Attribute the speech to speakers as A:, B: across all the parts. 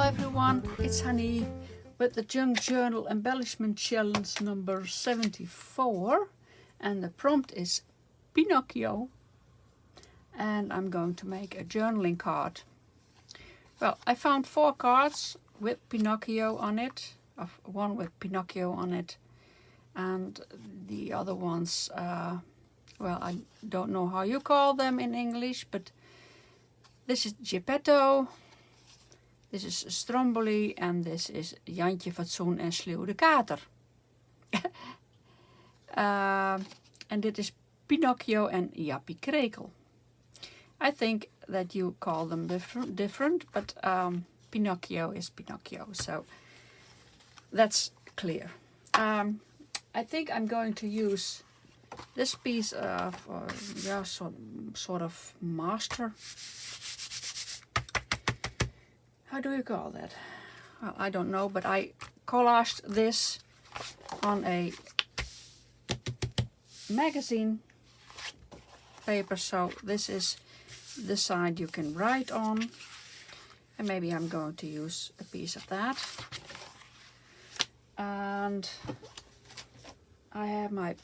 A: everyone, it's Hanny with the Junk Journal Embellishment Challenge number 74, and the prompt is Pinokkio, and I'm going to make a journaling card. Well, I found 4 cards with Pinokkio on it, one with Pinokkio on it, and the other ones, well, I don't know how you call them in English, but this is Geppetto, this is Stromboli, and this is Jantje Fatsoen en Sluw de Kater. And dit is Pinokkio en Jappie Krekel. I think that you call them different, but Pinokkio is Pinokkio, so that's clear. I think I'm going to use this piece of sort of master. How do you call that? Well, I don't know, but I collaged this on a magazine paper, so this is the side you can write on, and maybe I'm going to use a piece of that. And I have my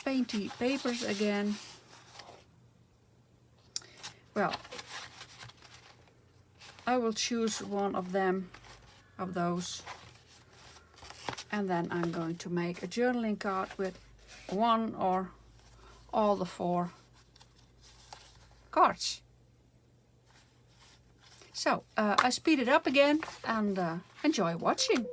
A: painty papers again. Well, I will choose one of them, of those, and then I'm going to make a journaling card with one or all the 4 cards. So I speed it up again and enjoy watching.